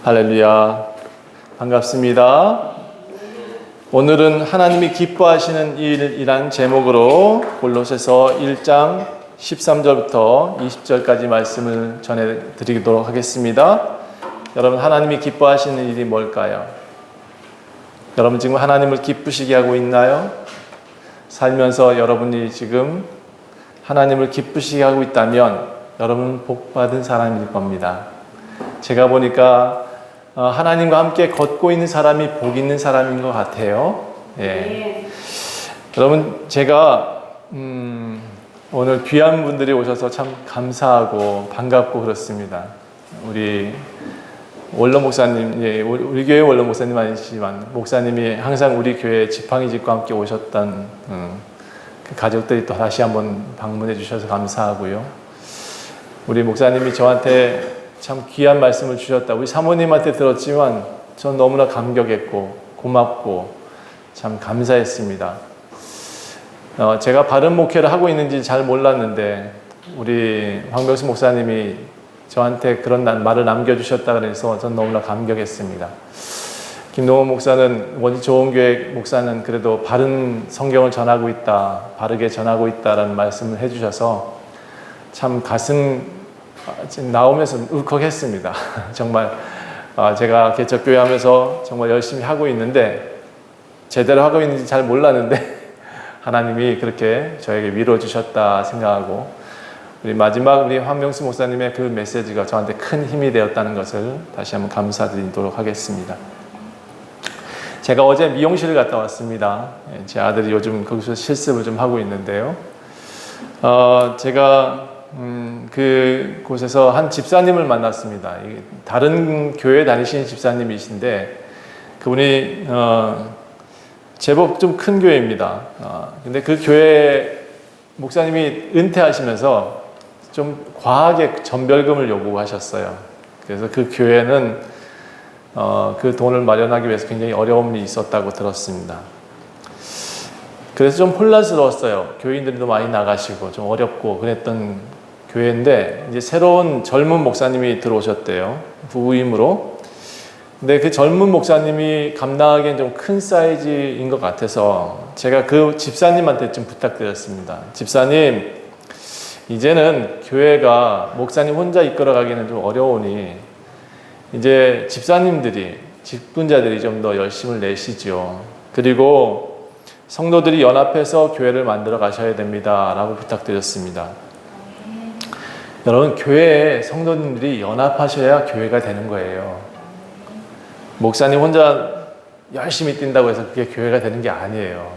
할렐루야. 반갑습니다. 오늘은 하나님이 기뻐하시는 일이란 제목으로 골로새서 1장 13절부터 20절까지 말씀을 전해드리도록 하겠습니다. 여러분, 하나님이 기뻐하시는 일이 뭘까요? 여러분 지금 하나님을 기쁘시게 하고 있나요? 살면서 여러분이 지금 하나님을 기쁘시게 하고 있다면 여러분은 복받은 사람일 겁니다. 제가 보니까 하나님과 함께 걷고 있는 사람이 복 있는 사람인 것 같아요. 예. 여러분, 제가 오늘 귀한 분들이 오셔서 참 감사하고 반갑고 그렇습니다. 우리 원로 목사님, 예, 우리 교회 원로 목사님 아니시지만 목사님이 항상 우리 교회 지팡이집과 함께 오셨던 그 가족들이 또 다시 한번 방문해 주셔서 감사하고요. 우리 목사님이 저한테 참 귀한 말씀을 주셨다. 우리 사모님한테 들었지만 전 너무나 감격했고 고맙고 참 감사했습니다. 제가 바른 목회를 하고 있는지 잘 몰랐는데 우리 황병수 목사님이 저한테 그런 말을 남겨주셨다 그래서 전 너무나 감격했습니다. 김동원 목사는 원주 좋은교회 목사는 그래도 바른 성경을 전하고 있다, 바르게 전하고 있다라는 말씀을 해주셔서 참 가슴 나오면서 울컥했습니다. 정말 제가 개척교회 하면서 정말 열심히 하고 있는데 제대로 하고 있는지 잘 몰랐는데 하나님이 그렇게 저에게 위로 주셨다 생각하고 우리 마지막 우리 황명수 목사님의 그 메시지가 저한테 큰 힘이 되었다는 것을 다시 한번 감사드리도록 하겠습니다. 제가 어제 미용실을 갔다 왔습니다. 제 아들이 요즘 거기서 실습을 좀 하고 있는데요. 제가 그곳에서 한 집사님을 만났습니다. 다른 교회 다니시는 집사님이신데 그분이 제법 좀 큰 교회입니다. 근데 그 교회 목사님이 은퇴하시면서 좀 과하게 전별금을 요구하셨어요. 그래서 그 교회는 그 돈을 마련하기 위해서 굉장히 어려움이 있었다고 들었습니다. 그래서 좀 혼란스러웠어요. 교인들도 많이 나가시고 좀 어렵고 그랬던 교회인데 이제 새로운 젊은 목사님이 들어오셨대요. 부임으로. 근데 그 젊은 목사님이 감당하기엔 좀 큰 사이즈인 것 같아서 제가 그 집사님한테 좀 부탁드렸습니다. 집사님, 이제는 교회가 목사님 혼자 이끌어가기는 좀 어려우니 이제 집사님들이, 직분자들이 좀 더 열심을 내시죠. 그리고 성도들이 연합해서 교회를 만들어 가셔야 됩니다. 라고 부탁드렸습니다. 여러분, 교회에 성도님들이 연합하셔야 교회가 되는 거예요. 목사님 혼자 열심히 뛴다고 해서 그게 교회가 되는 게 아니에요.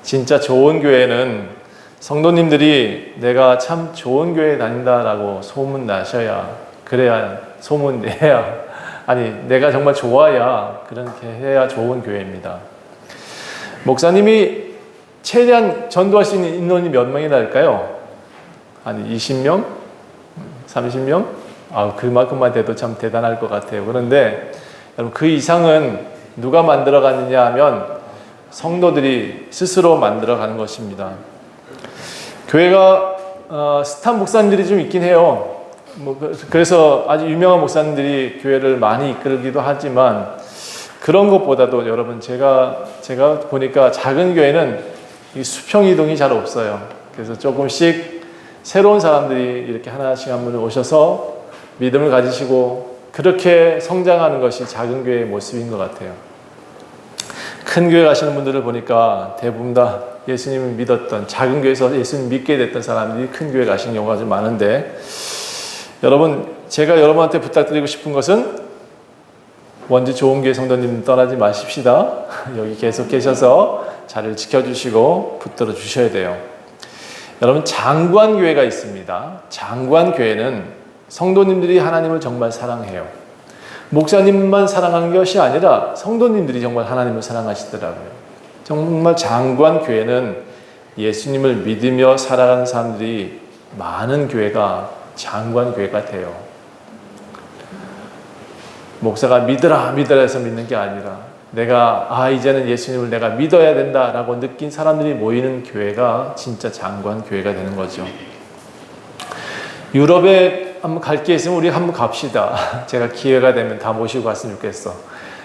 진짜 좋은 교회는 성도님들이 내가 참 좋은 교회에 다닌다라고 소문 나셔야, 그래야 소문 내야, 아니 내가 정말 좋아야 그렇게 해야 좋은 교회입니다. 목사님이 최대한 전도할 수 있는 인원이 몇 명이나 될까요? 한 20명? 30명? 그만큼만 돼도 참 대단할 것 같아요. 그런데 여러분, 그 이상은 누가 만들어가느냐 하면 성도들이 스스로 만들어가는 것입니다. 교회가 스타 목사님들이 좀 있긴 해요. 그래서 아주 유명한 목사님들이 교회를 많이 이끌기도 하지만 그런 것보다도 여러분, 제가 보니까 작은 교회는 이 수평 이동이 잘 없어요. 그래서 조금씩 새로운 사람들이 이렇게 하나씩 한 분 오셔서 믿음을 가지시고 그렇게 성장하는 것이 작은 교회의 모습인 것 같아요. 큰 교회 가시는 분들을 보니까 대부분 다 예수님을 믿었던, 작은 교회에서 예수님 믿게 됐던 사람들이 큰 교회 가시는 경우가 좀 많은데, 여러분, 제가 여러분한테 부탁드리고 싶은 것은 원주 좋은 교회 성도님 떠나지 마십시다. 여기 계속 계셔서 자리를 지켜주시고 붙들어 주셔야 돼요. 여러분, 장관교회가 있습니다. 장관교회는 성도님들이 하나님을 정말 사랑해요. 목사님만 사랑하는 것이 아니라 성도님들이 정말 하나님을 사랑하시더라고요. 정말 장관교회는 예수님을 믿으며 살아가는 사람들이 많은 교회가 장관교회가 돼요. 목사가 믿으라 해서 믿는 게 아니라 내가 이제는 예수님을 내가 믿어야 된다라고 느낀 사람들이 모이는 교회가 진짜 장관교회가 되는 거죠. 유럽의 한번 갈 게 있으면 우리 한번 갑시다. 제가 기회가 되면 다 모시고 갔으면 좋겠어.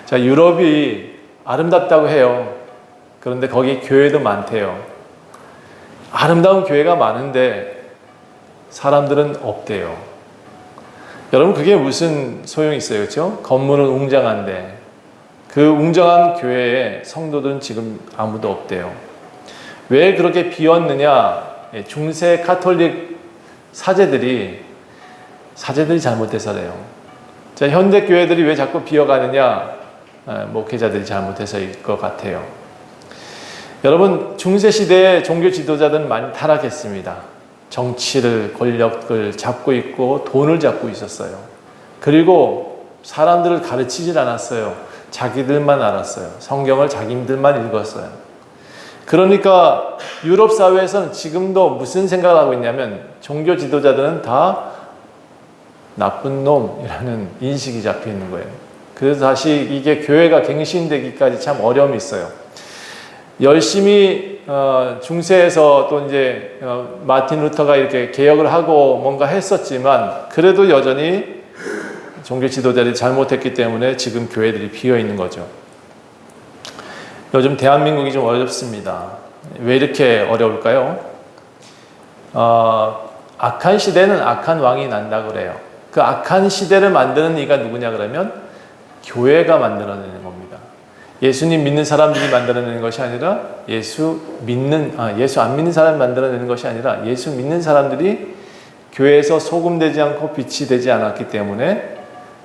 자, 유럽이 아름답다고 해요. 그런데 거기 교회도 많대요. 아름다운 교회가 많은데 사람들은 없대요. 여러분, 그게 무슨 소용이 있어요, 그렇죠? 건물은 웅장한데 그 웅장한 교회에 성도들은 지금 아무도 없대요. 왜 그렇게 비었느냐? 중세 카톨릭 사제들이 잘못해서래요. 자, 현대 교회들이 왜 자꾸 비어가느냐? 목회자들이 잘못해서일 것 같아요. 여러분, 중세 시대에 종교 지도자들은 많이 타락했습니다. 정치를, 권력을 잡고 있고 돈을 잡고 있었어요. 그리고 사람들을 가르치질 않았어요. 자기들만 알았어요. 성경을 자기들만 읽었어요. 그러니까 유럽 사회에서는 지금도 무슨 생각을 하고 있냐면 종교 지도자들은 다 나쁜 놈이라는 인식이 잡혀 있는 거예요. 그래서 다시 이게 교회가 갱신되기까지 참 어려움이 있어요. 열심히 중세에서 또 이제 마틴 루터가 이렇게 개혁을 하고 뭔가 했었지만 그래도 여전히 종교 지도자들이 잘못했기 때문에 지금 교회들이 비어 있는 거죠. 요즘 대한민국이 좀 어렵습니다. 왜 이렇게 어려울까요? 악한 시대는 악한 왕이 난다 그래요. 그 악한 시대를 만드는 이가 누구냐 그러면 교회가 만들어내는 겁니다. 예수님 믿는 사람들이 만들어내는 것이 아니라 예수 안 믿는 사람이 만들어내는 것이 아니라 예수 믿는 사람들이 교회에서 소금되지 않고 빛이 되지 않았기 때문에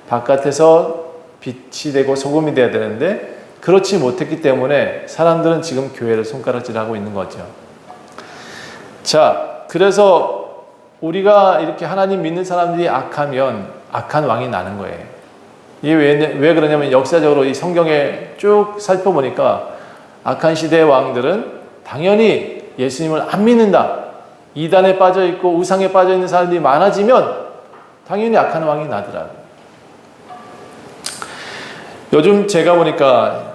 바깥에서 빛이 되고 소금이 돼야 되는데 그렇지 못했기 때문에 사람들은 지금 교회를 손가락질하고 있는 거죠. 자, 그래서 우리가 이렇게 하나님 믿는 사람들이 악하면 악한 왕이 나는 거예요. 이게 왜 그러냐면 역사적으로 이 성경에 쭉 살펴보니까 악한 시대의 왕들은 당연히 예수님을 안 믿는다. 이단에 빠져 있고 우상에 빠져 있는 사람들이 많아지면 당연히 악한 왕이 나더라고요. 요즘 제가 보니까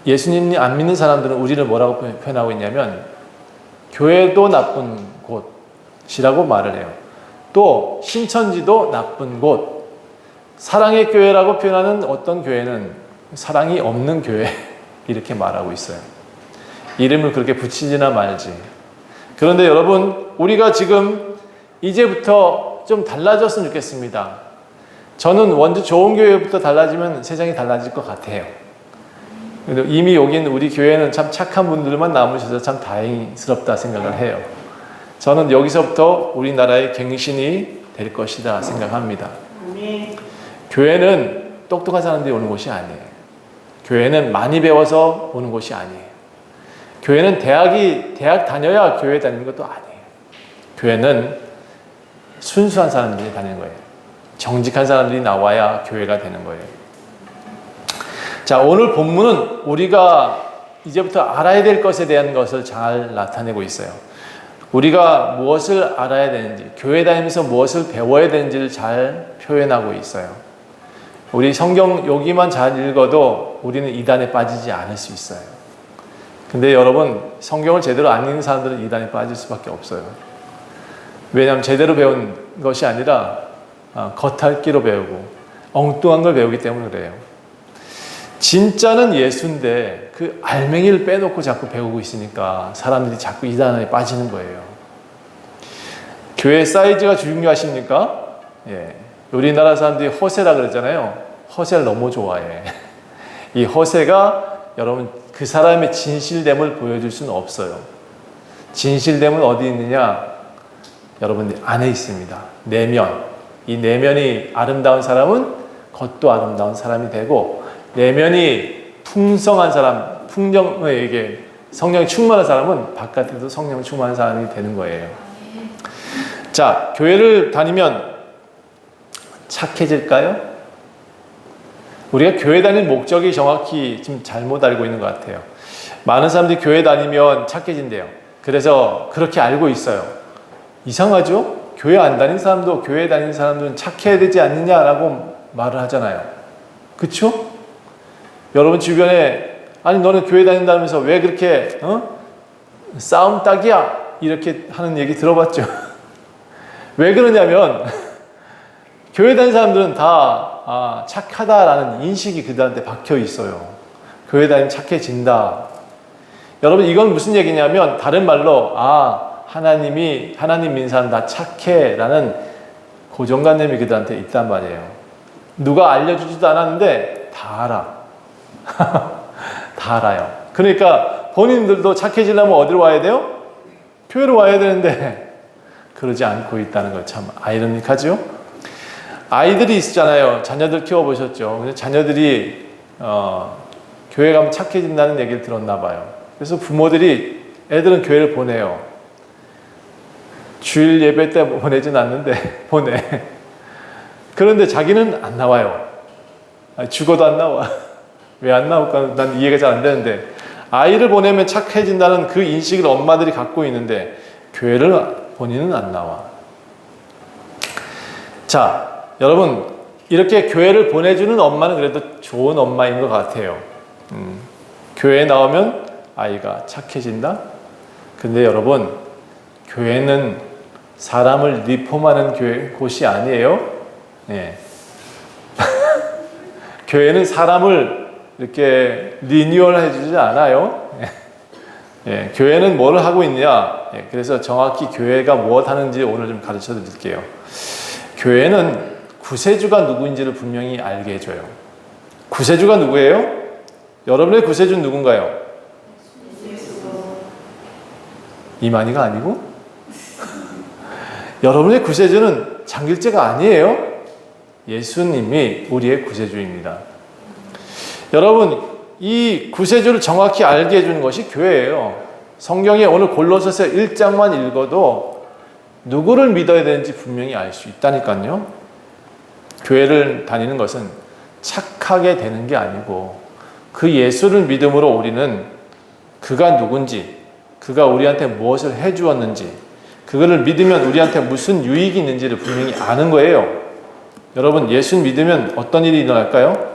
예수님이 안 믿는 사람들은 우리를 뭐라고 표현하고 있냐면 교회도 나쁜 곳이라고 말을 해요. 또 신천지도 나쁜 곳. 사랑의 교회라고 표현하는 어떤 교회는 사랑이 없는 교회 이렇게 말하고 있어요. 이름을 그렇게 붙이지나 말지. 그런데 여러분, 우리가 지금 이제부터 좀 달라졌으면 좋겠습니다. 저는 원주 좋은 교회부터 달라지면 세상이 달라질 것 같아요. 이미 여기는 우리 교회는 참 착한 분들만 남으셔서 참 다행스럽다 생각을 해요. 저는 여기서부터 우리나라의 갱신이 될 것이다 생각합니다. 교회는 똑똑한 사람들이 오는 곳이 아니에요. 교회는 많이 배워서 오는 곳이 아니에요. 교회는 대학 다녀야 교회 다니는 것도 아니에요. 교회는 순수한 사람들이 다니는 거예요. 정직한 사람들이 나와야 교회가 되는 거예요. 자, 오늘 본문은 우리가 이제부터 알아야 될 것에 대한 것을 잘 나타내고 있어요. 우리가 무엇을 알아야 되는지, 교회 다니면서 무엇을 배워야 되는지를 잘 표현하고 있어요. 우리 성경 여기만 잘 읽어도 우리는 이단에 빠지지 않을 수 있어요. 근데 여러분, 성경을 제대로 안 읽는 사람들은 이단에 빠질 수밖에 없어요. 왜냐하면 제대로 배운 것이 아니라 겉핥기로 배우고 엉뚱한 걸 배우기 때문에 그래요. 진짜는 예수인데 그 알맹이를 빼놓고 자꾸 배우고 있으니까 사람들이 자꾸 이단에 빠지는 거예요. 교회 사이즈가 중요하십니까? 예. 우리나라 사람들이 허세라 그러잖아요. 허세를 너무 좋아해. 이 허세가 여러분 그 사람의 진실됨을 보여줄 수는 없어요. 진실됨은 어디 있느냐? 여러분 안에 있습니다. 내면. 이 내면이 아름다운 사람은 겉도 아름다운 사람이 되고 내면이 풍성한 사람, 풍정에게 성령이 충만한 사람은 바깥에도 성령이 충만한 사람이 되는 거예요. 자, 교회를 다니면 착해질까요? 우리가 교회 다니는 목적이 정확히 좀 잘못 알고 있는 것 같아요. 많은 사람들이 교회 다니면 착해진대요. 그래서 그렇게 알고 있어요. 이상하죠? 교회 안 다니는 사람도 교회 다니는 사람들은 착해야 되지 않느냐라고 말을 하잖아요. 그쵸? 여러분 주변에 아니 너는 교회 다닌다면서 왜 그렇게 싸움 딱이야? 이렇게 하는 얘기 들어봤죠? 왜 그러냐면 교회 다니는 사람들은 다 착하다라는 인식이 그들한테 박혀 있어요. 교회 다니면 착해진다. 여러분 이건 무슨 얘기냐면 다른 말로 하나님 믿는 사람 다 착해라는 고정관념이 그들한테 있단 말이에요. 누가 알려주지도 않았는데 다 알아. 다 알아요. 그러니까 본인들도 착해지려면 어디로 와야 돼요? 교회로 와야 되는데 그러지 않고 있다는 거 참 아이러니하죠? 아이들이 있잖아요. 자녀들 키워보셨죠? 근데 자녀들이 교회 가면 착해진다는 얘기를 들었나 봐요. 그래서 부모들이 애들은 교회를 보내요. 주일 예배 때 보내진 않는데 보내. 그런데 자기는 안 나와요. 죽어도 안 나와. 왜 안 나올까? 난 이해가 잘 안 되는데 아이를 보내면 착해진다는 그 인식을 엄마들이 갖고 있는데 교회를 본인은 안 나와. 자, 여러분 이렇게 교회를 보내주는 엄마는 그래도 좋은 엄마인 것 같아요. 교회에 나오면 아이가 착해진다? 근데 여러분 교회는 사람을 리폼하는 곳이 아니에요. 예. 교회는 사람을 이렇게 리뉴얼 해주지 않아요. 예. 교회는 뭘 하고 있냐? 예. 그래서 정확히 교회가 무엇 하는지 오늘 좀 가르쳐 드릴게요. 교회는 구세주가 누구인지를 분명히 알게 해줘요. 구세주가 누구예요? 여러분의 구세주는 누군가요? 이만희가 아니고? 여러분의 구세주는 장길재가 아니에요. 예수님이 우리의 구세주입니다. 여러분, 이 구세주를 정확히 알게 해주는 것이 교회예요. 성경에 오늘 골로새서 1장만 읽어도 누구를 믿어야 되는지 분명히 알 수 있다니까요. 교회를 다니는 것은 착하게 되는 게 아니고 그 예수를 믿음으로 우리는 그가 누군지, 그가 우리한테 무엇을 해주었는지, 그거를 믿으면 우리한테 무슨 유익이 있는지를 분명히 아는 거예요. 여러분, 예수 믿으면 어떤 일이 일어날까요?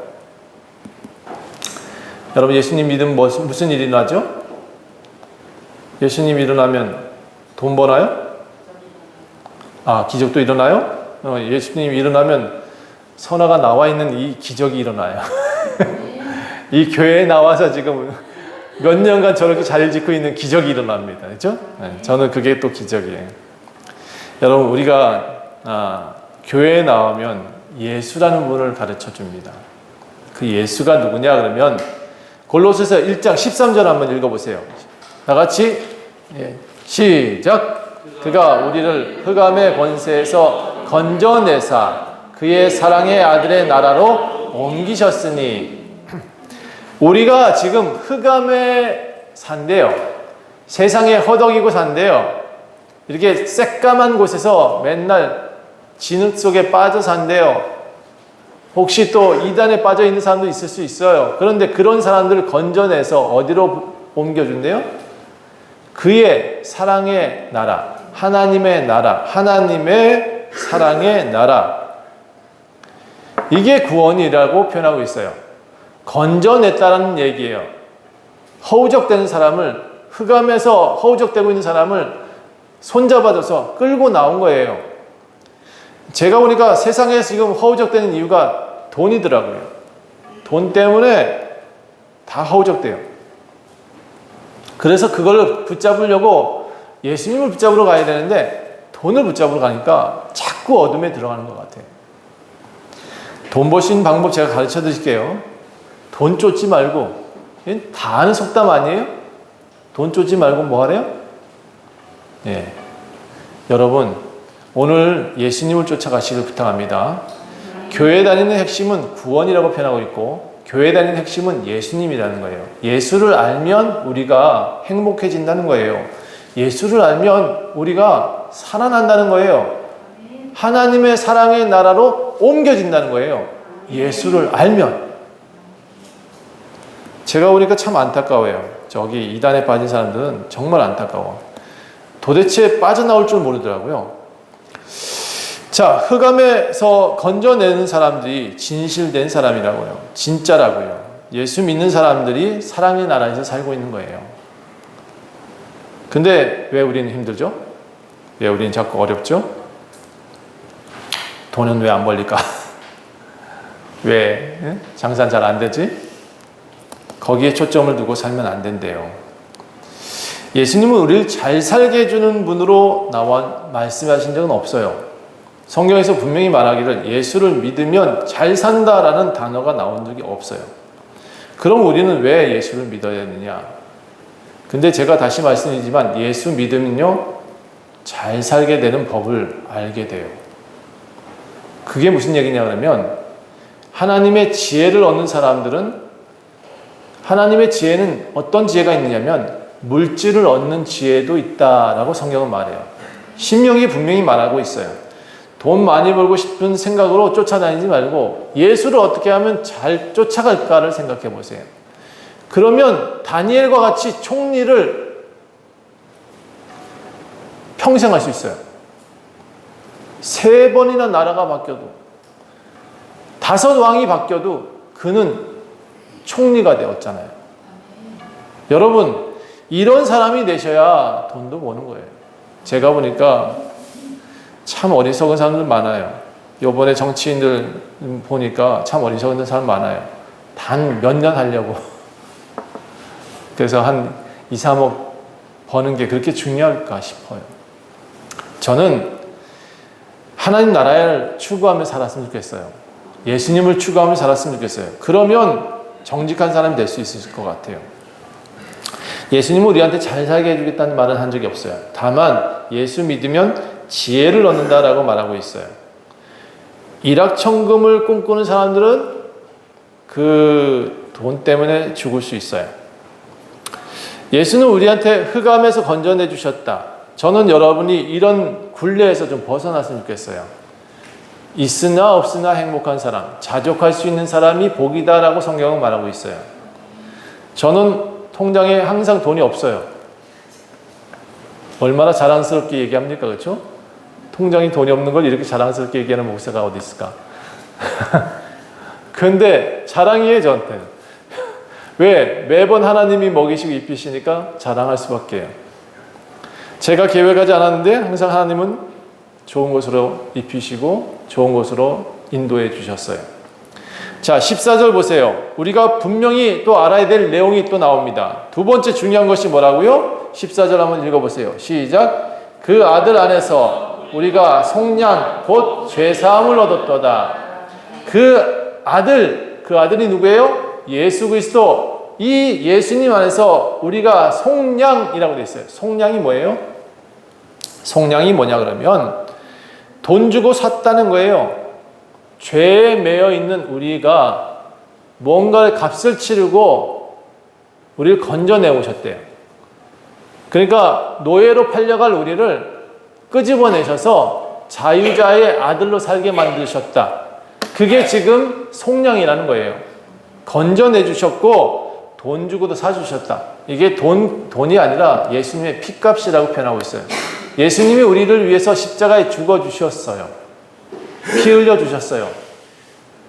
여러분, 예수님 믿으면 무슨 일이 일어나죠? 예수님 일어나면 돈 버나요? 기적도 일어나요? 예수님 일어나면 선화가 나와 있는 이 기적이 일어나요. 이 교회에 나와서 지금 몇 년간 저렇게 자리를 짓고 있는 기적이 일어납니다. 그렇죠? 저는 그게 또 기적이에요. 여러분, 우리가 교회에 나오면 예수라는 분을 가르쳐 줍니다. 그 예수가 누구냐 그러면 골로새서 1장 13절 한번 읽어보세요. 다 같이 시작. 그가 우리를 흑암의 권세에서 건져내사 그의 사랑의 아들의 나라로 옮기셨으니, 우리가 지금 흑암에 산대요. 세상에 허덕이고 산대요. 이렇게 새까만 곳에서 맨날 진흙 속에 빠져 산대요. 혹시 또 이단에 빠져 있는 사람도 있을 수 있어요. 그런데 그런 사람들을 건져내서 어디로 옮겨준대요? 그의 사랑의 나라, 하나님의 나라, 하나님의 사랑의 나라. 이게 구원이라고 표현하고 있어요. 건져냈다는 얘기예요. 허우적대는 사람을, 흑암에서 허우적대고 있는 사람을 손잡아줘서 끌고 나온 거예요. 제가 보니까 세상에 지금 허우적대는 이유가 돈이더라고요. 돈 때문에 다 허우적대요. 그래서 그걸 붙잡으려고 예수님을 붙잡으러 가야 되는데 돈을 붙잡으러 가니까 자꾸 어둠에 들어가는 것 같아요. 돈 버시는 방법 제가 가르쳐 드릴게요. 돈 쫓지 말고, 다 아는 속담 아니에요? 돈 쫓지 말고 뭐 하래요? 예. 여러분, 오늘 예수님을 쫓아가시길 부탁합니다. 교회 다니는 핵심은 구원이라고 표현하고 있고, 교회 다니는 핵심은 예수님이라는 거예요. 예수를 알면 우리가 행복해진다는 거예요. 예수를 알면 우리가 살아난다는 거예요. 하나님의 사랑의 나라로 옮겨진다는 거예요. 예수를 알면. 제가 보니까 참 안타까워요. 저기 이단에 빠진 사람들은 정말 안타까워. 도대체 빠져나올 줄 모르더라고요. 자, 흑암에서 건져내는 사람들이 진실된 사람이라고요. 진짜라고요. 예수 믿는 사람들이 사랑의 나라에서 살고 있는 거예요. 근데 왜 우리는 힘들죠? 왜 우리는 자꾸 어렵죠? 돈은 왜 안 벌릴까? 왜 장사는 잘 안 되지? 거기에 초점을 두고 살면 안 된대요. 예수님은 우리를 잘 살게 해주는 분으로 나와 말씀하신 적은 없어요. 성경에서 분명히 말하기를 예수를 믿으면 잘 산다라는 단어가 나온 적이 없어요. 그럼 우리는 왜 예수를 믿어야 되느냐? 근데 제가 다시 말씀드리지만 예수 믿으면요, 잘 살게 되는 법을 알게 돼요. 그게 무슨 얘기냐 그러면 하나님의 지혜를 얻는 사람들은 하나님의 지혜는 어떤 지혜가 있느냐면 물질을 얻는 지혜도 있다라고 성경은 말해요. 신명이 분명히 말하고 있어요. 돈 많이 벌고 싶은 생각으로 쫓아다니지 말고 예수를 어떻게 하면 잘 쫓아갈까를 생각해 보세요. 그러면 다니엘과 같이 총리를 평생 할 수 있어요. 3번이나 나라가 바뀌어도 5 왕이 바뀌어도 그는 총리가 되었잖아요. 여러분, 이런 사람이 되셔야 돈도 버는 거예요. 제가 보니까 참 어리석은 사람들 많아요. 요번에 정치인들 보니까 참 어리석은 사람 많아요. 단 몇 년 하려고. 그래서 한 2, 3억 버는 게 그렇게 중요할까 싶어요. 저는 하나님 나라를 추구하며 살았으면 좋겠어요. 예수님을 추구하며 살았으면 좋겠어요. 그러면 정직한 사람이 될 수 있을 것 같아요. 예수님은 우리한테 잘 살게 해주겠다는 말은 한 적이 없어요. 다만 예수 믿으면 지혜를 얻는다라고 말하고 있어요. 일확천금을 꿈꾸는 사람들은 그 돈 때문에 죽을 수 있어요. 예수는 우리한테 흑암에서 건져내 주셨다. 저는 여러분이 이런 굴레에서 좀 벗어났으면 좋겠어요. 있으나 없으나 행복한 사람, 자족할 수 있는 사람이 복이다라고 성경은 말하고 있어요. 저는 통장에 항상 돈이 없어요. 얼마나 자랑스럽게 얘기합니까? 그렇죠? 통장에 돈이 없는 걸 이렇게 자랑스럽게 얘기하는 목사가 어디 있을까? 근데 자랑이에요, 저한테는. 왜? 매번 하나님이 먹이시고 입히시니까 자랑할 수밖에 해요. 제가 계획하지 않았는데 항상 하나님은 좋은 곳으로 입히시고 좋은 곳으로 인도해 주셨어요. 자, 14절 보세요. 우리가 분명히 또 알아야 될 내용이 또 나옵니다. 두 번째 중요한 것이 뭐라고요? 14절 한번 읽어보세요. 시작. 그 아들 안에서 우리가 속량 곧 죄사함을 얻었도다. 그 아들이 누구예요? 예수 그리스도. 이 예수님 안에서 우리가 속량이라고 되어 있어요. 속량이 뭐예요? 속량이 뭐냐 그러면 돈 주고 샀다는 거예요. 죄에 매여 있는 우리가 뭔가의 값을 치르고 우리를 건져내 오셨대요. 그러니까 노예로 팔려갈 우리를 끄집어내셔서 자유자의 아들로 살게 만드셨다. 그게 지금 속량이라는 거예요. 건져내 주셨고 돈 주고도 사주셨다. 이게 돈이 아니라 예수님의 피값이라고 표현하고 있어요. 예수님이 우리를 위해서 십자가에 죽어주셨어요. 피 흘려주셨어요.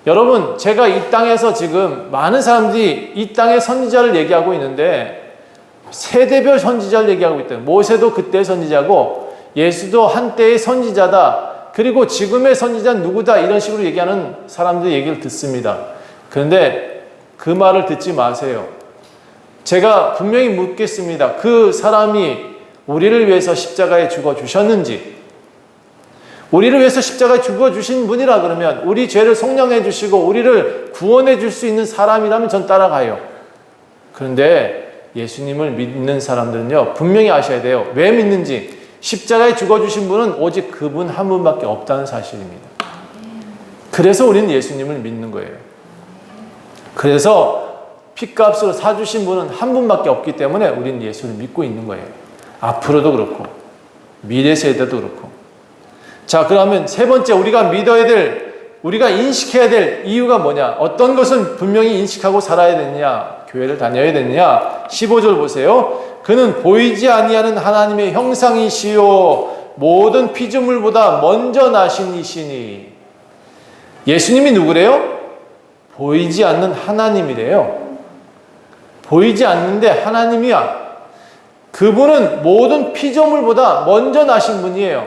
여러분, 제가 이 땅에서 지금 많은 사람들이 이 땅의 선지자를 얘기하고 있는데 세대별 선지자를 얘기하고 있대요. 모세도 그때의 선지자고 예수도 한때의 선지자다. 그리고 지금의 선지자는 누구다. 이런 식으로 얘기하는 사람들 얘기를 듣습니다. 그런데 그 말을 듣지 마세요. 제가 분명히 묻겠습니다. 그 사람이 우리를 위해서 십자가에 죽어주셨는지, 우리를 위해서 십자가에 죽어주신 분이라 그러면 우리 죄를 속량해 주시고 우리를 구원해 줄 수 있는 사람이라면 전 따라가요. 그런데 예수님을 믿는 사람들은요, 분명히 아셔야 돼요. 왜 믿는지. 십자가에 죽어주신 분은 오직 그분 한 분밖에 없다는 사실입니다. 그래서 우리는 예수님을 믿는 거예요. 그래서 피값으로 사주신 분은 한 분밖에 없기 때문에 우리는 예수를 믿고 있는 거예요. 앞으로도 그렇고 미래 세대도 그렇고. 자, 그러면 세 번째 우리가 믿어야 될, 우리가 인식해야 될 이유가 뭐냐? 어떤 것은 분명히 인식하고 살아야 되느냐? 교회를 다녀야 되느냐? 15절 보세요. 그는 보이지 아니하는 하나님의 형상이시요 모든 피조물보다 먼저 나신 이시니. 예수님이 누구래요? 보이지 않는 하나님이래요. 보이지 않는데 하나님이야. 그분은 모든 피조물보다 먼저 나신 분이에요.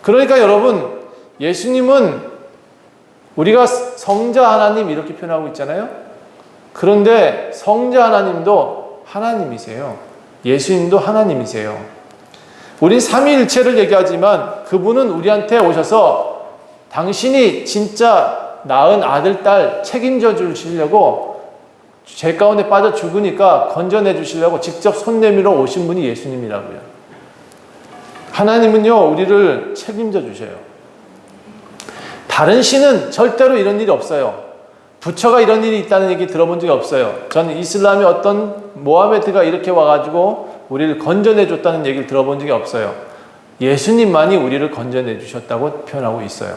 그러니까 여러분, 예수님은 우리가 성자 하나님 이렇게 표현하고 있잖아요. 그런데 성자 하나님도 하나님이세요. 예수님도 하나님이세요. 우린 삼위일체를 얘기하지만 그분은 우리한테 오셔서 당신이 진짜 낳은 아들, 딸 책임져 주시려고 죄 가운데 빠져 죽으니까 건져내 주시려고 직접 손 내밀어 오신 분이 예수님이라고요. 하나님은요, 우리를 책임져 주셔요. 다른 신은 절대로 이런 일이 없어요. 부처가 이런 일이 있다는 얘기 들어본 적이 없어요. 저는 이슬람의 어떤 모하메드가 이렇게 와가지고 우리를 건져내 줬다는 얘기를 들어본 적이 없어요. 예수님만이 우리를 건져내 주셨다고 표현하고 있어요.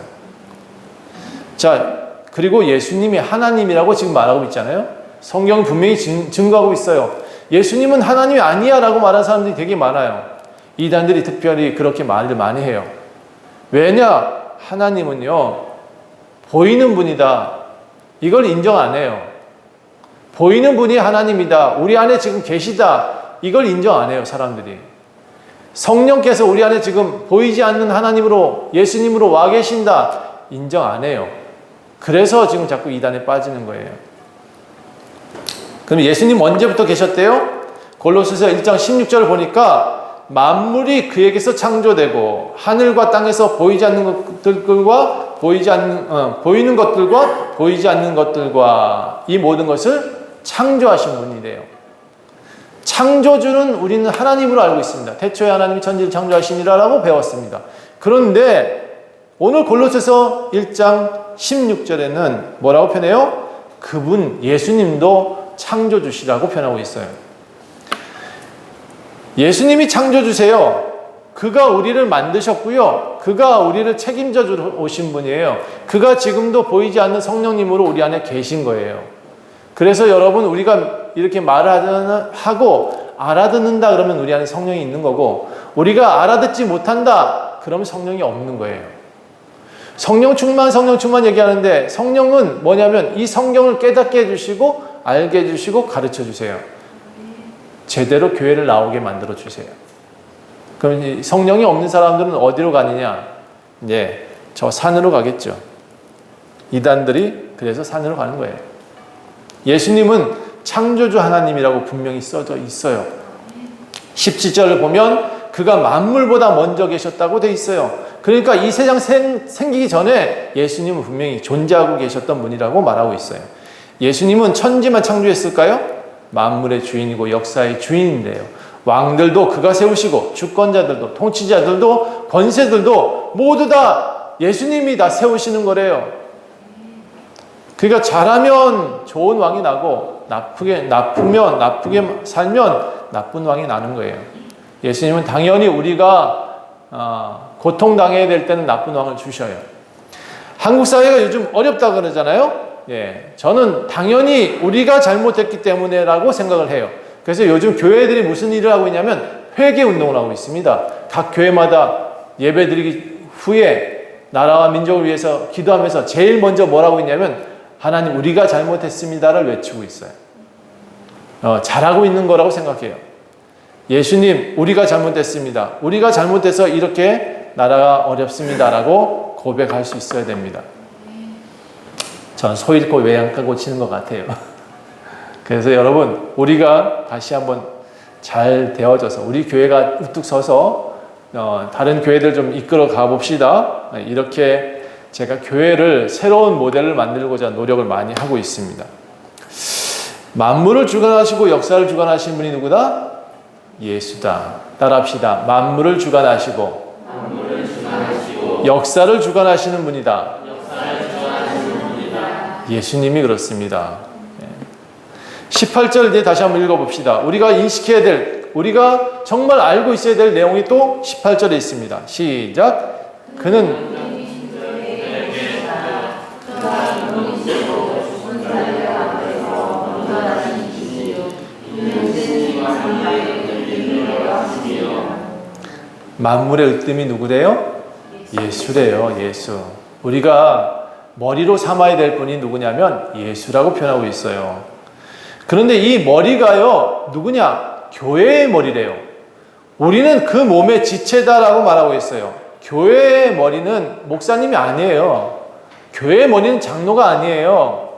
자, 그리고 예수님이 하나님이라고 지금 말하고 있잖아요. 성경은 분명히 증거하고 있어요. 예수님은 하나님이 아니야 라고 말하는 사람들이 되게 많아요. 이단들이 특별히 그렇게 말을 많이 해요. 왜냐? 하나님은요, 보이는 분이다. 이걸 인정 안 해요. 보이는 분이 하나님이다. 우리 안에 지금 계시다. 이걸 인정 안 해요, 사람들이. 성령께서 우리 안에 지금 보이지 않는 하나님으로, 예수님으로 와 계신다. 인정 안 해요. 그래서 지금 자꾸 이단에 빠지는 거예요. 그럼 예수님 언제부터 계셨대요? 골로새서 1장 16절을 보니까 만물이 그에게서 창조되고 하늘과 땅에서 보이지 않는 것들과 보이는 것들과 보이지 않는 것들과 이 모든 것을 창조하신 분이래요. 창조주는 우리는 하나님으로 알고 있습니다. 태초에 하나님이 천지를 창조하시니라라고 배웠습니다. 그런데 오늘 골로새서 1장 16절에는 뭐라고 표현해요? 그분 예수님도 창조주시라고 표현하고 있어요. 예수님이 창조주세요. 그가 우리를 만드셨고요. 그가 우리를 책임져 오신 분이에요. 그가 지금도 보이지 않는 성령님으로 우리 안에 계신 거예요. 그래서 여러분, 우리가 이렇게 말을 하고 알아듣는다 그러면 우리 안에 성령이 있는 거고, 우리가 알아듣지 못한다 그러면 성령이 없는 거예요. 성령 충만 얘기하는데, 성령은 뭐냐면 이 성경을 깨닫게 해주시고 알게 해주시고 가르쳐 주세요. 제대로 교회를 나오게 만들어 주세요. 그럼 성령이 없는 사람들은 어디로 가느냐? 이제 저 산으로 가겠죠. 이단들이 그래서 산으로 가는 거예요. 예수님은 창조주 하나님이라고 분명히 써져 있어요. 17절을 보면 그가 만물보다 먼저 계셨다고 돼 있어요. 그러니까 이 세상 생기기 전에 예수님은 분명히 존재하고 계셨던 분이라고 말하고 있어요. 예수님은 천지만 창조했을까요? 만물의 주인이고 역사의 주인인데요. 왕들도 그가 세우시고 주권자들도 통치자들도 권세들도 모두 다 예수님이 다 세우시는 거래요. 그러니까 잘하면 좋은 왕이 나고 나쁘게 살면 나쁜 왕이 나는 거예요. 예수님은 당연히 우리가 고통당해야 될 때는 나쁜 왕을 주셔요. 한국 사회가 요즘 어렵다 그러잖아요. 예, 저는 당연히 우리가 잘못했기 때문에라고 생각을 해요. 그래서 요즘 교회들이 무슨 일을 하고 있냐면 회개 운동을 하고 있습니다. 각 교회마다 예배드리기 후에 나라와 민족을 위해서 기도하면서 제일 먼저 뭐라고 있냐면 하나님 우리가 잘못했습니다를 외치고 있어요. 잘하고 있는 거라고 생각해요. 예수님 우리가 잘못했습니다. 우리가 잘못해서 이렇게 나라가 어렵습니다라고 고백할 수 있어야 됩니다. 전 소 잃고 외양간 고치는 것 같아요. 그래서 여러분, 우리가 다시 한번 잘 되어져서 우리 교회가 우뚝 서서 다른 교회들 좀 이끌어 가봅시다. 이렇게 제가 교회를 새로운 모델을 만들고자 노력을 많이 하고 있습니다. 만물을 주관하시고 역사를 주관하신 분이 누구다? 예수다. 따라합시다. 만물을 주관하시고 역사를 주관하시는 분이다. 예수님이 그렇습니다. 18절 이제 다시 한번 읽어봅시다. 우리가 인식해야 될, 우리가 정말 알고 있어야 될 내용이 또 18절에 있습니다. 시작. 그는 만물의 으뜸이 누구래요? 예수래요. 예수. 우리가 머리로 삼아야 될 분이 누구냐면 예수라고 표현하고 있어요. 그런데 이 머리가요, 누구냐? 교회의 머리래요. 우리는 그 몸의 지체다라고 말하고 있어요. 교회의 머리는 목사님이 아니에요. 교회의 머리는 장로가 아니에요.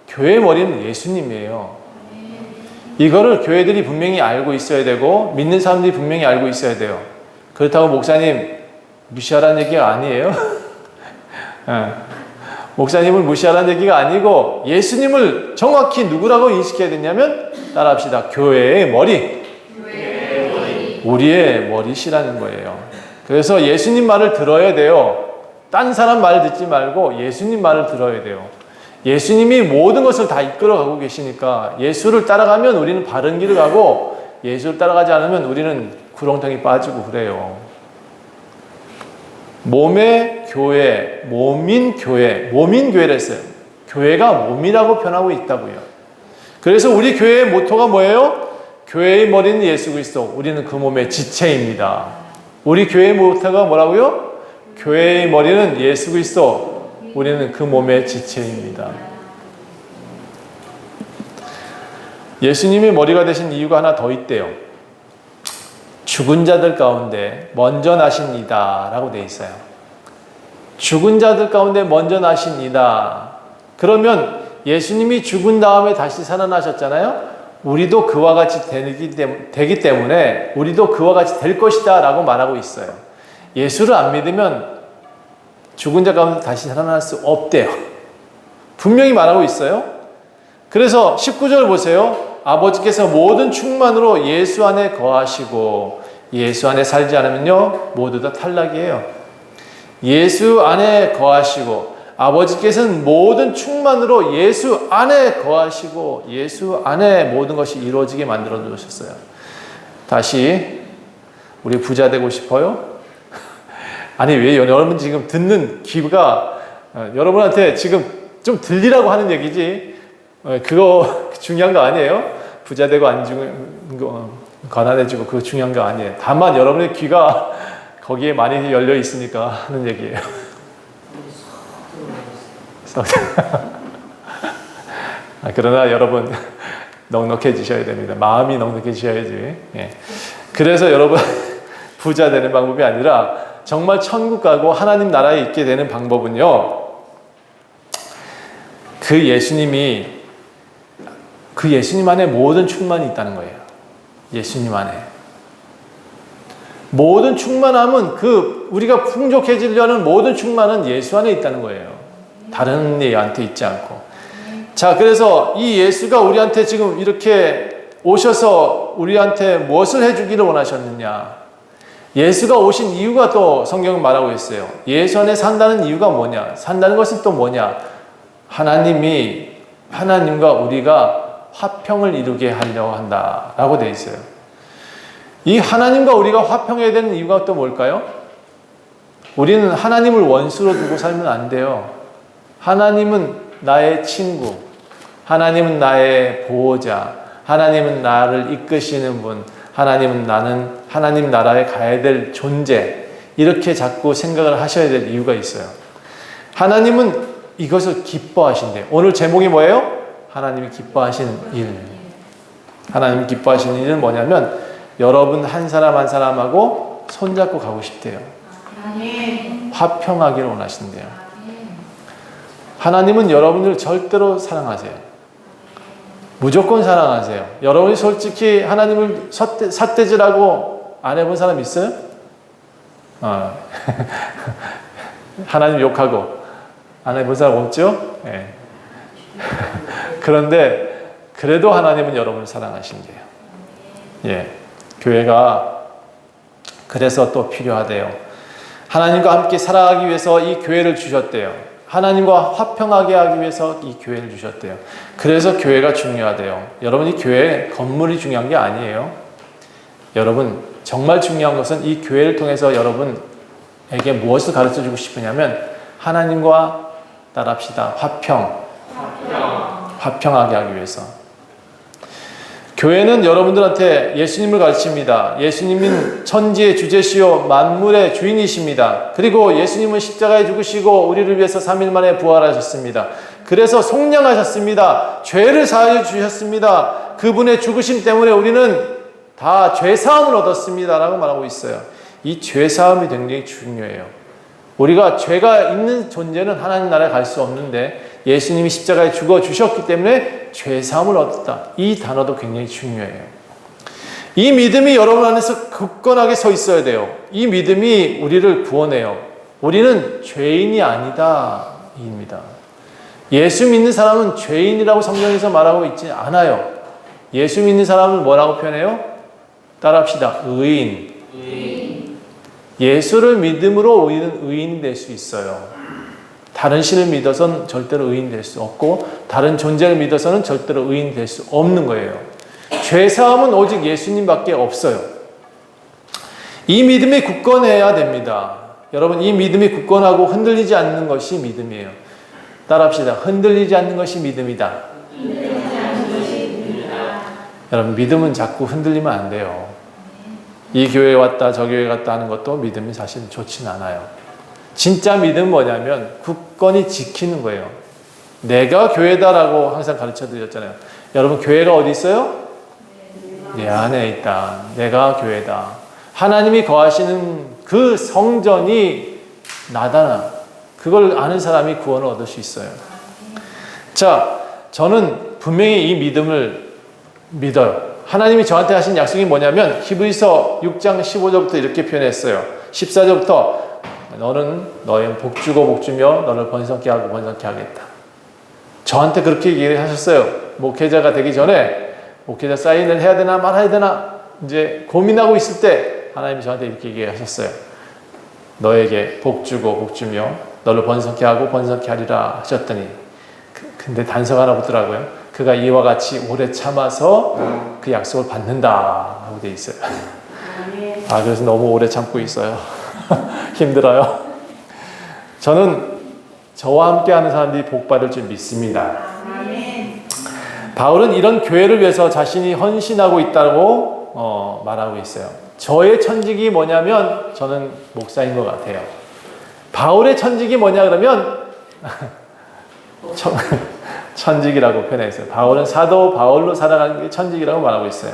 교회의 머리는 예수님이에요. 이거를 교회들이 분명히 알고 있어야 되고 믿는 사람들이 분명히 알고 있어야 돼요. 그렇다고 목사님 무시하라는 얘기가 아니에요. 목사님을 무시하라는 얘기가 아니고 예수님을 정확히 누구라고 인식해야 되냐면 따라합시다. 교회의 머리. 우리의 머리시라는 거예요. 그래서 예수님 말을 들어야 돼요. 딴 사람 말 듣지 말고 예수님 말을 들어야 돼요. 예수님이 모든 것을 다 이끌어가고 계시니까 예수를 따라가면 우리는 바른 길을 가고 예수를 따라가지 않으면 우리는 구렁텅이 빠지고 그래요. 몸의 교회, 몸인 교회를 했어요. 교회가 몸이라고 표현하고 있다고요. 그래서 우리 교회의 모토가 뭐예요? 교회의 머리는 예수 그리스도, 우리는 그 몸의 지체입니다. 우리 교회의 모토가 뭐라고요? 교회의 머리는 예수 그리스도, 우리는 그 몸의 지체입니다. 예수님이 머리가 되신 이유가 하나 더 있대요. 죽은 자들 가운데 먼저 나신 이다 라고 되어 있어요. 죽은 자들 가운데 먼저 나신 이다. 그러면 예수님이 죽은 다음에 다시 살아나셨잖아요. 우리도 그와 같이 되기 때문에 우리도 그와 같이 될 것이다 라고 말하고 있어요. 예수를 안 믿으면 죽은 자 가운데 다시 살아날 수 없대요. 분명히 말하고 있어요. 그래서 19절 보세요. 아버지께서 모든 충만으로 예수 안에 거하시고 예수 안에 살지 않으면요 모두 다 탈락이에요. 예수 안에 거하시고 아버지께서는 모든 충만으로 예수 안에 거하시고 예수 안에 모든 것이 이루어지게 만들어 놓으셨어요. 다시 우리 부자 되고 싶어요? 아니 왜 여러분 지금 듣는 귀가 여러분한테 지금 좀 들리라고 하는 얘기지 그거 중요한 거 아니에요. 부자 되고 안 죽은 거 가난해지고 그거 중요한 거 아니에요. 다만 여러분의 귀가 거기에 많이 열려 있으니까 하는 얘기예요. 그러나 여러분 넉넉해지셔야 됩니다. 마음이 넉넉해지셔야지. 예. 그래서 여러분 부자 되는 방법이 아니라 정말 천국 가고 하나님 나라에 있게 되는 방법은요. 그 예수님 안에 모든 충만이 있다는 거예요. 예수님 안에. 모든 충만함은 우리가 풍족해지려는 모든 충만은 예수 안에 있다는 거예요. 다른 예한테 있지 않고. 자, 그래서 이 예수가 우리한테 지금 이렇게 오셔서 우리한테 무엇을 해주기를 원하셨느냐. 예수가 오신 이유가 또 성경은 말하고 있어요. 예수 안에 산다는 이유가 뭐냐. 산다는 것은 또 뭐냐. 하나님과 우리가 화평을 이루게 하려고 한다라고 되어 있어요. 이 하나님과 우리가 화평해야 되는 이유가 또 뭘까요? 우리는 하나님을 원수로 두고 살면 안 돼요. 하나님은 나의 친구, 하나님은 나의 보호자, 하나님은 나를 이끄시는 분, 하나님은 나는 하나님 나라에 가야 될 존재, 이렇게 자꾸 생각을 하셔야 될 이유가 있어요. 하나님은 이것을 기뻐하신대요. 오늘 제목이 뭐예요? 하나님이 기뻐하시는 일. 하나님이 기뻐하시는 일은 뭐냐면 여러분 한 사람 한 사람하고 손잡고 가고 싶대요. 화평하기를 원하신대요. 하나님은 여러분을 절대로 사랑하세요. 무조건 사랑하세요. 여러분이 솔직히 하나님을 삿대질하고 안 해본 사람 있어요? 하나님 욕하고 안 해본 사람 없죠? 네. 그런데 그래도 하나님은 여러분을 사랑하신대요. 예, 교회가 그래서 또 필요하대요. 하나님과 함께 살아가기 위해서 이 교회를 주셨대요. 하나님과 화평하게 하기 위해서 이 교회를 주셨대요. 그래서 교회가 중요하대요. 여러분이 교회 건물이 중요한 게 아니에요. 여러분 정말 중요한 것은 이 교회를 통해서 여러분에게 무엇을 가르쳐주고 싶으냐면 하나님과 따라합시다. 화평하게 하기 위해서. 교회는 여러분들한테 예수님을 가르칩니다. 예수님은 천지의 주제시요 만물의 주인이십니다. 그리고 예수님은 십자가에 죽으시고 우리를 위해서 3일 만에 부활하셨습니다. 그래서 속량하셨습니다. 죄를 사하여 주셨습니다. 그분의 죽으심 때문에 우리는 다 죄사함을 얻었습니다 라고 말하고 있어요. 이 죄사함이 굉장히 중요해요. 우리가 죄가 있는 존재는 하나님 나라에 갈 수 없는데 예수님이 십자가에 죽어 주셨기 때문에 죄사함을 얻었다. 이 단어도 굉장히 중요해요. 이 믿음이 여러분 안에서 굳건하게 서 있어야 돼요. 이 믿음이 우리를 구원해요. 우리는 죄인이 아니다. 입니다. 예수 믿는 사람은 죄인이라고 성경에서 말하고 있지 않아요. 예수 믿는 사람은 뭐라고 표현해요? 따라합시다. 의인. 예수를 믿음으로 우리는 의인이 될 수 있어요. 다른 신을 믿어서는 절대로 의인 될 수 없고 다른 존재를 믿어서는 절대로 의인 될 수 없는 거예요. 죄사함은 오직 예수님밖에 없어요. 이 믿음이 굳건해야 됩니다. 여러분, 이 믿음이 굳건하고 흔들리지 않는 것이 믿음이에요. 따라합시다. 흔들리지 않는 것이 믿음이다. 여러분, 믿음은 자꾸 흔들리면 안 돼요. 이 교회에 왔다 저 교회에 갔다 하는 것도 믿음이 사실 좋진 않아요. 진짜 믿음은 뭐냐면 굳건히 지키는 거예요. 내가 교회다라고 항상 가르쳐 드렸잖아요. 여러분, 교회가 어디 있어요? 내 안에 있다. 내가 교회다. 하나님이 거하시는 그 성전이 나다. 그걸 아는 사람이 구원을 얻을 수 있어요. 자, 저는 분명히 이 믿음을 믿어요. 하나님이 저한테 하신 약속이 뭐냐면 히브리서 6장 15절부터 이렇게 표현했어요. 14절부터 너는 너의 복주고 복주며 너를 번성케 하고 번성케 하겠다. 저한테 그렇게 얘기를 하셨어요. 목회자가 되기 전에 목회자 사인을 해야 되나 말아야 되나 이제 고민하고 있을 때 하나님이 저한테 이렇게 얘기하셨어요. 너에게 복주고 복주며 너를 번성케 하고 번성케 하리라 하셨더니 근데 단서가 하나 붙더라고요. 그가 이와 같이 오래 참아서 그 약속을 받는다 하고 돼 있어요. 그래서 너무 오래 참고 있어요. 힘들어요. 저는 저와 함께 하는 사람들이 복 받을 줄 믿습니다. 바울은 이런 교회를 위해서 자신이 헌신하고 있다고 말하고 있어요. 저의 천직이 뭐냐면 저는 목사인 것 같아요. 바울의 천직이 뭐냐 그러면 천직이라고 표현했어요. 바울은 사도 바울로 살아가는 게 천직이라고 말하고 있어요.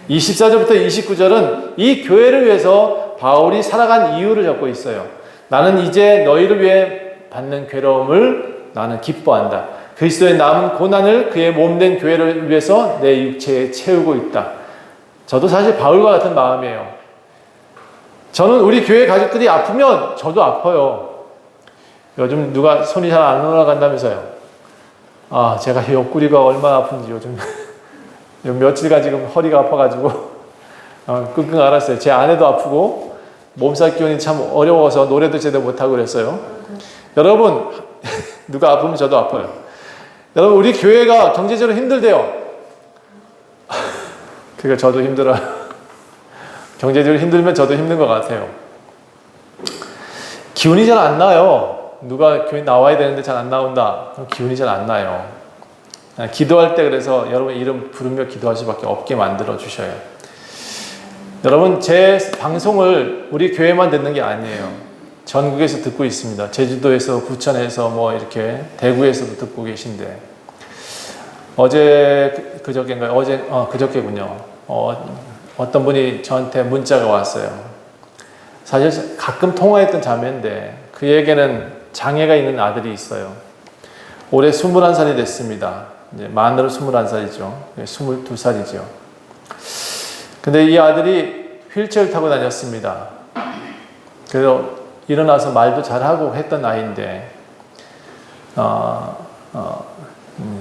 24절부터 29절은 이 교회를 위해서 바울이 살아간 이유를 적고 있어요. 나는 이제 너희를 위해 받는 괴로움을 나는 기뻐한다. 그리스도의 남은 고난을 그의 몸된 교회를 위해서 내 육체에 채우고 있다. 저도 사실 바울과 같은 마음이에요. 저는 우리 교회 가족들이 아프면 저도 아파요. 요즘 누가 손이 잘 안 올라간다면서요. 제가 옆구리가 얼마나 아픈지 요즘 며칠간 지금 허리가 아파가지고 끙끙 앓았어요. 제 아내도 아프고 몸살 기운이 참 어려워서 노래도 제대로 못하고 그랬어요. 여러분, 누가 아프면 저도 아파요. 여러분, 우리 교회가 경제적으로 힘들대요. 그러니까 저도 힘들어요. 경제적으로 힘들면 저도 힘든 것 같아요. 기운이 잘 안 나요. 누가 교회 나와야 되는데 잘 안 나온다. 그럼 기운이 잘 안 나요. 기도할 때 그래서 여러분 이름 부르며 기도할 수밖에 없게 만들어 주셔요. 여러분, 제 방송을 우리 교회만 듣는 게 아니에요. 전국에서 듣고 있습니다. 제주도에서, 부천에서, 뭐 이렇게 대구에서도 듣고 계신데 그저께군요. 어떤 분이 저한테 문자가 왔어요. 사실 가끔 통화했던 자매인데 그에게는 장애가 있는 아들이 있어요. 올해 21살이 됐습니다. 이제 만으로 21살이죠. 22살이죠. 근데 이 아들이 휠체어를 타고 다녔습니다. 그래서 일어나서 말도 잘하고 했던 아이인데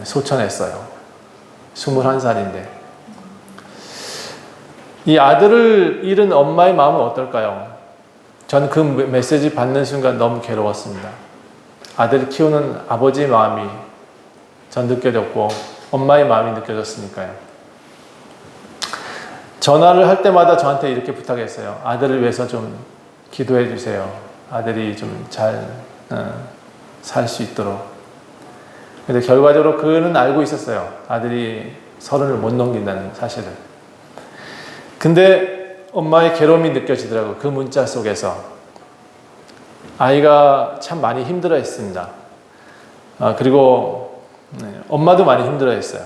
소천했어요. 21살인데 이 아들을 잃은 엄마의 마음은 어떨까요? 저는 그 메시지 받는 순간 너무 괴로웠습니다. 아들을 키우는 아버지의 마음이 전 느껴졌고 엄마의 마음이 느껴졌으니까요. 전화를 할 때마다 저한테 이렇게 부탁했어요. 아들을 위해서 좀 기도해 주세요. 아들이 좀 잘 살 수 있도록. 근데 결과적으로 그는 알고 있었어요. 아들이 30을 못 넘긴다는 사실을. 근데 엄마의 괴로움이 느껴지더라고요. 그 문자 속에서. 아이가 참 많이 힘들어 했습니다. 그리고 엄마도 많이 힘들어 했어요.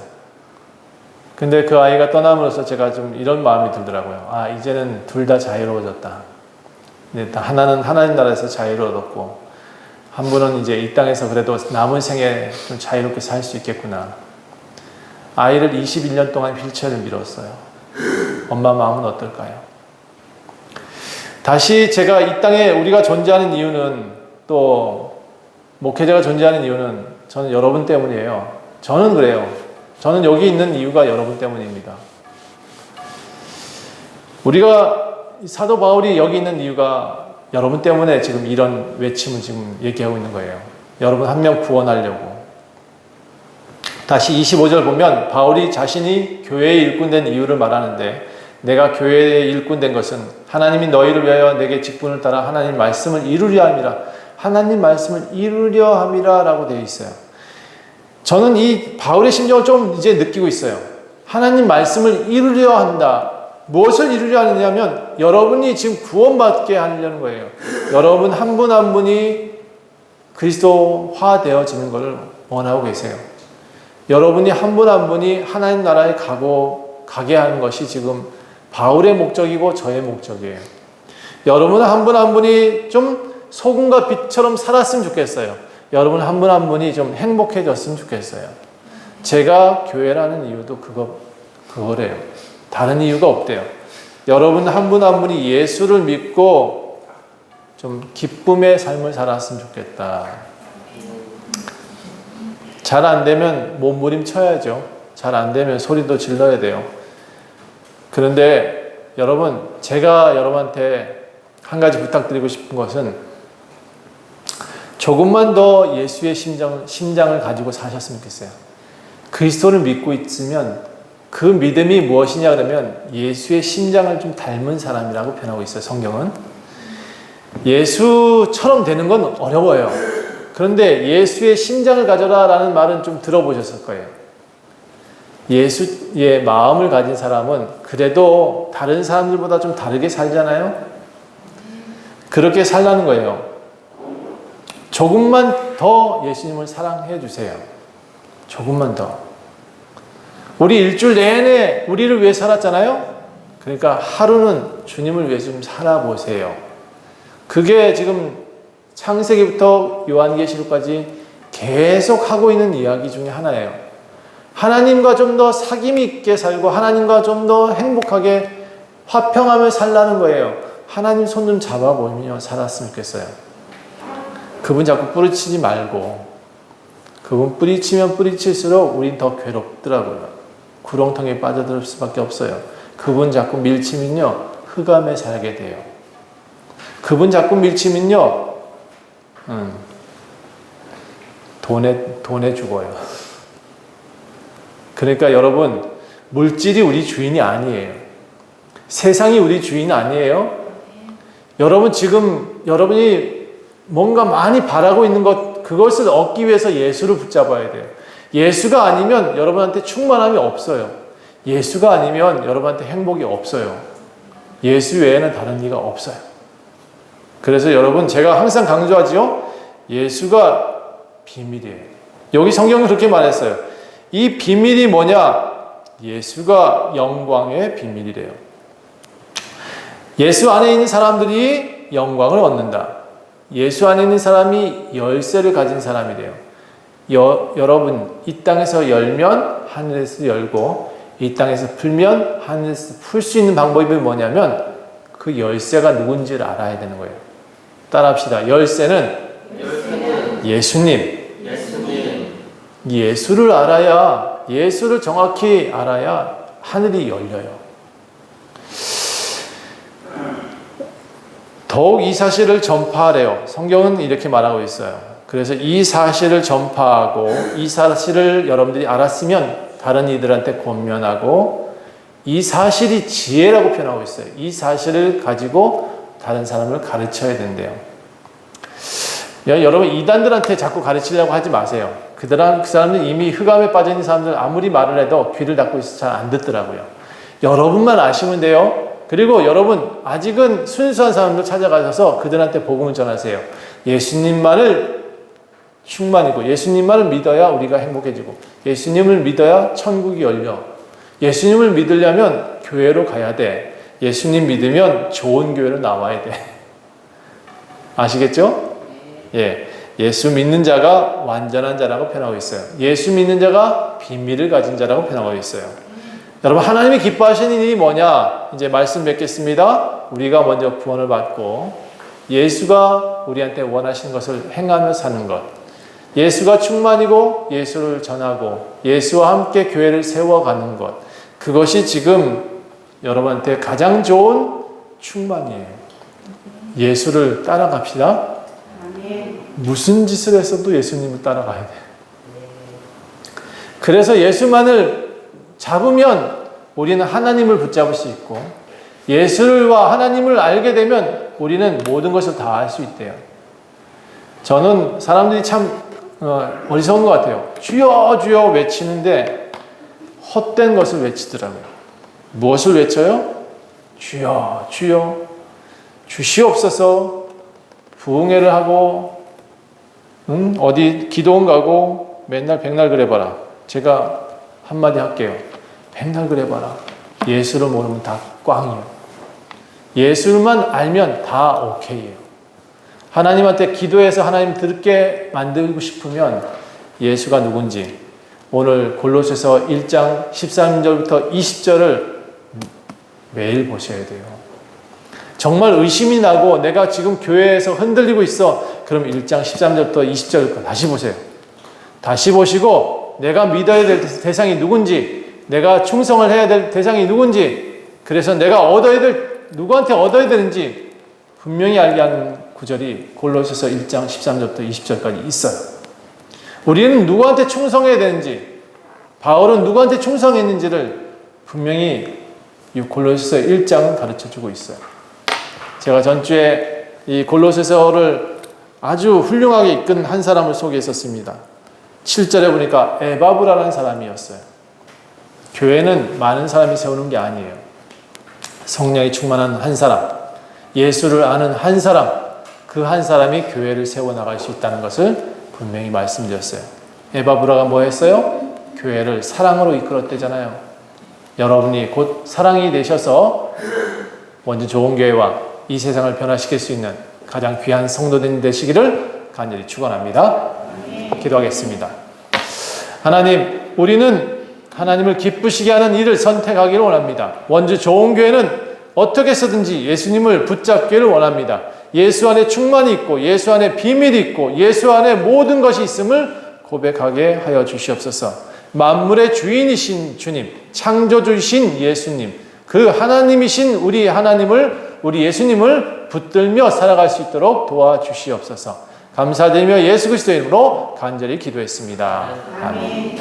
근데 그 아이가 떠남으로써 제가 좀 이런 마음이 들더라고요. 이제는 둘 다 자유로워졌다. 하나는 하나님 나라에서 자유를 얻었고, 한 분은 이제 이 땅에서 그래도 남은 생에 좀 자유롭게 살 수 있겠구나. 아이를 21년 동안 휠체어를 밀었어요. 엄마 마음은 어떨까요? 다시 제가 이 땅에 우리가 존재하는 이유는, 또 목회자가 존재하는 이유는 저는 여러분 때문이에요. 저는 그래요. 저는 여기 있는 이유가 여러분 때문입니다. 우리가 사도 바울이 여기 있는 이유가 여러분 때문에 지금 이런 외침을 지금 얘기하고 있는 거예요. 여러분 한 명 구원하려고. 다시 25절 보면 바울이 자신이 교회의 일꾼 된 이유를 말하는데, 내가 교회의 일꾼 된 것은 하나님이 너희를 위하여 내게 직분을 따라 하나님 말씀을 이루려 함이라. 하나님 말씀을 이루려 함이라 라고 되어 있어요. 저는 이 바울의 심정을 좀 이제 느끼고 있어요. 하나님 말씀을 이루려 한다. 무엇을 이루려 하느냐면 여러분이 지금 구원받게 하려는 거예요. 여러분 한 분 한 분이 그리스도화 되어지는 것을 원하고 계세요. 여러분이 한 분 한 분이 하나님 나라에 가게 하는 것이 지금 바울의 목적이고 저의 목적이에요. 여러분 한 분 한 분이 좀 소금과 빛처럼 살았으면 좋겠어요. 여러분 한 분 한 분이 좀 행복해졌으면 좋겠어요. 제가 교회라는 이유도 그거래요. 다른 이유가 없대요. 여러분 한 분 한 분이 예수를 믿고 좀 기쁨의 삶을 살았으면 좋겠다. 잘 안 되면 몸부림쳐야죠. 잘 안 되면 소리도 질러야 돼요. 그런데 여러분, 제가 여러분한테 한 가지 부탁드리고 싶은 것은 조금만 더 예수의 심장을 가지고 사셨으면 좋겠어요. 그리스도를 믿고 있으면 그 믿음이 무엇이냐 그러면 예수의 심장을 좀 닮은 사람이라고 표현하고 있어요. 성경은. 예수처럼 되는 건 어려워요. 그런데 예수의 심장을 가져라 라는 말은 좀 들어보셨을 거예요. 예수의 마음을 가진 사람은 그래도 다른 사람들보다 좀 다르게 살잖아요. 그렇게 살라는 거예요. 조금만 더 예수님을 사랑해 주세요. 조금만 더. 우리 일주일 내내 우리를 위해 살았잖아요. 그러니까 하루는 주님을 위해서 좀 살아보세요. 그게 지금 창세기부터 요한계시록까지 계속 하고 있는 이야기 중에 하나예요. 하나님과 좀 더 사귐 있게 살고 하나님과 좀 더 행복하게 화평하며 살라는 거예요. 하나님 손 좀 잡아보며 살았으면 좋겠어요. 그분 자꾸 뿌리치지 말고, 그분 뿌리치면 뿌리칠수록 우린 더 괴롭더라고요. 구렁텅이에 빠져들 수밖에 없어요. 그분 자꾸 밀치면요 흑암에 살게 돼요. 그분 자꾸 밀치면요 돈에 죽어요. 그러니까 여러분, 물질이 우리 주인이 아니에요. 세상이 우리 주인 아니에요. 여러분 지금 여러분이 뭔가 많이 바라고 있는 것, 그것을 얻기 위해서 예수를 붙잡아야 돼요. 예수가 아니면 여러분한테 충만함이 없어요. 예수가 아니면 여러분한테 행복이 없어요. 예수 외에는 다른 이가 없어요. 그래서 여러분, 제가 항상 강조하지요. 예수가 비밀이에요. 여기 성경은 그렇게 말했어요. 이 비밀이 뭐냐? 예수가 영광의 비밀이래요. 예수 안에 있는 사람들이 영광을 얻는다. 예수 안에 있는 사람이 열쇠를 가진 사람이래요. 여러분, 이 땅에서 열면 하늘에서 열고, 이 땅에서 풀면 하늘에서 풀 수 있는 방법이 뭐냐면 그 열쇠가 누군지를 알아야 되는 거예요. 따라합시다. 열쇠는 예수님. 예수를 알아야, 예수를 정확히 알아야 하늘이 열려요. 더욱 이 사실을 전파하래요. 성경은 이렇게 말하고 있어요. 그래서 이 사실을 전파하고, 이 사실을 여러분들이 알았으면 다른 이들한테 권면하고, 이 사실이 지혜라고 표현하고 있어요. 이 사실을 가지고 다른 사람을 가르쳐야 된대요. 여러분, 이단들한테 자꾸 가르치려고 하지 마세요. 그 사람들 이미 흑암에 빠져 있는 사람들 아무리 말을 해도 귀를 닫고 있어서 잘 안 듣더라고요. 여러분만 아시면 돼요. 그리고 여러분, 아직은 순수한 사람들 찾아가셔서 그들한테 복음을 전하세요. 예수님만을 충만이고, 예수님만을 믿어야 우리가 행복해지고, 예수님을 믿어야 천국이 열려. 예수님을 믿으려면 교회로 가야 돼. 예수님 믿으면 좋은 교회로 나와야 돼. 아시겠죠? 예. 예수 믿는 자가 완전한 자라고 표현하고 있어요. 예수 믿는 자가 비밀을 가진 자라고 표현하고 있어요. 여러분, 하나님이 기뻐하시는 일이 뭐냐? 이제 말씀 뵙겠습니다. 우리가 먼저 구원을 받고 예수가 우리한테 원하시는 것을 행하며 사는 것. 예수가 충만이고 예수를 전하고 예수와 함께 교회를 세워가는 것. 그것이 지금 여러분한테 가장 좋은 충만이에요. 예수를 따라갑시다. 무슨 짓을 했어도 예수님을 따라가야 돼. 그래서 예수만을 잡으면 우리는 하나님을 붙잡을 수 있고 예수와 하나님을 알게 되면 우리는 모든 것을 다 알 수 있대요. 저는 사람들이 참 어리석은 것 같아요. 주여 주여 외치는데 헛된 것을 외치더라고요. 무엇을 외쳐요? 주여 주여 주시옵소서. 부흥회를 하고 어디 기도원 가고 맨날 백날 그래봐라. 제가 한마디 할게요. 백날 그래봐라. 예수를 모르면 다 꽝이에요. 예수만 알면 다 오케이예요. 하나님한테 기도해서 하나님 듣게 만들고 싶으면 예수가 누군지 오늘 골로새서 1장 13절부터 20절을 매일 보셔야 돼요. 정말 의심이 나고 내가 지금 교회에서 흔들리고 있어. 그럼 1장 13절부터 20절 다시 보세요. 다시 보시고 내가 믿어야 될 대상이 누군지, 내가 충성을 해야 될 대상이 누군지, 그래서 내가 누구한테 얻어야 되는지 분명히 알게 하는 구절이 골로새서 1장 13절부터 20절까지 있어요. 우리는 누구한테 충성해야 되는지, 바울은 누구한테 충성했는지를 분명히 이 골로새서 1장은 가르쳐주고 있어요. 제가 전주에 이 골로새서를 아주 훌륭하게 이끈 한 사람을 소개했었습니다. 7절에 보니까 에바브라라는 사람이었어요. 교회는 많은 사람이 세우는 게 아니에요. 성령이 충만한 한 사람, 예수를 아는 한 사람, 그 한 사람이 교회를 세워나갈 수 있다는 것을 분명히 말씀드렸어요. 에바브라가 뭐 했어요? 교회를 사랑으로 이끌었대잖아요. 여러분이 곧 사랑이 되셔서 먼저 좋은 교회와 이 세상을 변화시킬 수 있는 가장 귀한 성도님 되시기를 간절히 축원합니다. 기도하겠습니다. 하나님, 우리는 하나님을 기쁘시게 하는 일을 선택하기를 원합니다. 먼저 좋은 교회는 어떻게 해서든지 예수님을 붙잡기를 원합니다. 예수 안에 충만이 있고 예수 안에 비밀이 있고 예수 안에 모든 것이 있음을 고백하게 하여 주시옵소서. 만물의 주인이신 주님, 창조주이신 예수님, 그 하나님이신 우리 하나님을, 우리 예수님을 붙들며 살아갈 수 있도록 도와주시옵소서. 감사드리며 예수 그리스도의 이름으로 간절히 기도했습니다. 아멘.